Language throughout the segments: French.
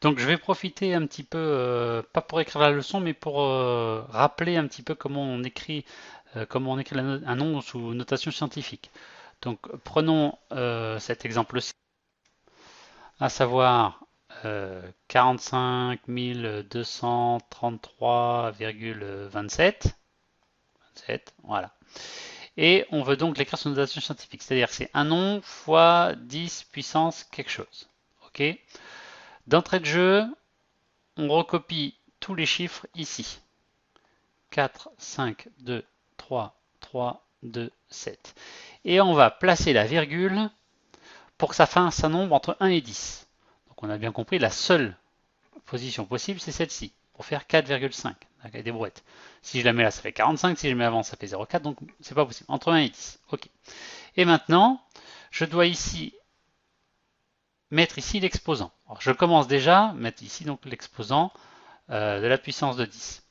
Donc je vais profiter un petit peu, pas pour écrire la leçon, mais pour rappeler un petit peu comment on écrit un nom sous notation scientifique. Donc prenons cet exemple-ci, à savoir 45 233,27. Voilà. Et on veut donc l'écrire sous notation scientifique, c'est-à-dire que c'est un nom fois 10 puissance quelque chose. Ok. D'entrée de jeu, on recopie tous les chiffres ici. 4, 5, 2, 3, 3, 2, 7. Et on va placer la virgule pour que ça fasse un nombre entre 1 et 10. Donc on a bien compris, la seule position possible, c'est celle-ci, pour faire 4,5 avec des brouettes. Si je la mets là, ça fait 45, si je la mets avant, ça fait 0,4, donc c'est pas possible. Entre 1 et 10. Ok. Et maintenant, je dois ici mettre ici l'exposant. Je commence déjà à mettre ici donc l'exposant de la puissance de 10.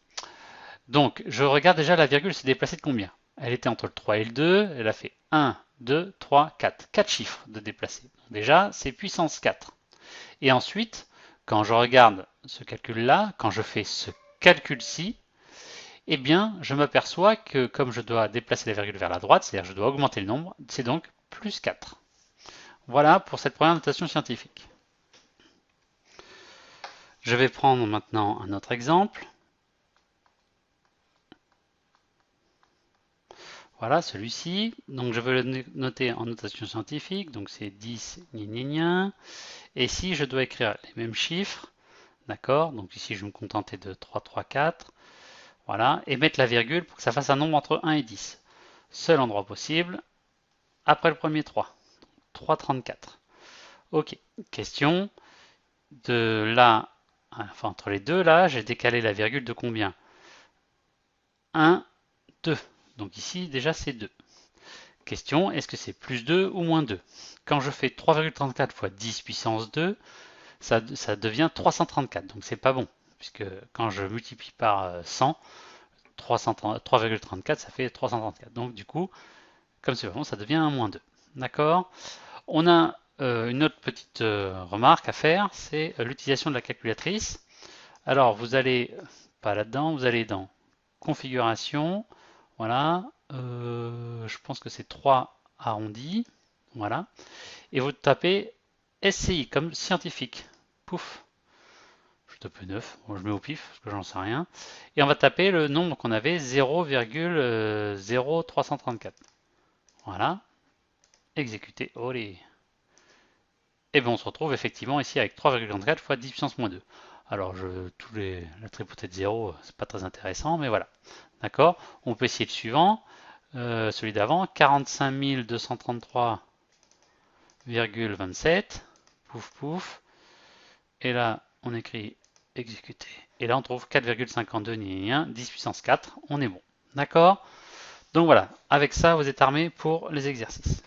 Donc, je regarde déjà la virgule s'est déplacée de combien. Elle était entre le 3 et le 2, elle a fait 1, 2, 3, 4. 4 chiffres de déplacés. Donc déjà, c'est puissance 4. Et ensuite, quand je regarde ce calcul-là, quand je fais ce calcul-ci, eh bien, je m'aperçois que comme je dois déplacer la virgule vers la droite, c'est-à-dire que je dois augmenter le nombre, c'est donc plus 4. Voilà pour cette première notation scientifique. Je vais prendre maintenant un autre exemple. Voilà, celui-ci. Donc je veux le noter en notation scientifique. Donc c'est 10, gna gna gna. Et si je dois écrire les mêmes chiffres, d'accord. Donc ici je vais me contenter de 3, 3, 4. Voilà. Et mettre la virgule pour que ça fasse un nombre entre 1 et 10. Seul endroit possible. Après le premier 3. 3, 34. Ok. Question. De là, enfin entre les deux là, j'ai décalé la virgule de combien? 1, 2. Donc ici déjà c'est 2. Question, est-ce que c'est plus 2 ou moins 2? Quand je fais 3,34 fois 10 puissance 2, ça devient 334, donc c'est pas bon, puisque quand je multiplie par 100, 3,34 ça fait 334. Donc du coup, comme c'est pas bon, ça devient un moins 2. D'accord. On a une autre petite remarque à faire, c'est l'utilisation de la calculatrice. Alors vous allez, pas là-dedans, vous allez dans configuration, voilà, je pense que c'est 3 arrondis, voilà, et vous tapez SCI comme scientifique. Pouf, je tape 9, bon, je mets au pif parce que j'en sais rien, et on va taper le nombre qu'on avait 0,0334. Voilà, exécuter, olé. Et bien on se retrouve effectivement ici avec 3,34 fois 10 puissance moins 2. Alors la tripotée de 0, c'est pas très intéressant, mais voilà. D'accord. On peut essayer le suivant, celui d'avant, 45 233,27. Pouf pouf. Et là, on écrit exécuter. Et là, on trouve 4,52 10 puissance 4. On est bon. D'accord. Donc voilà, avec ça, vous êtes armé pour les exercices.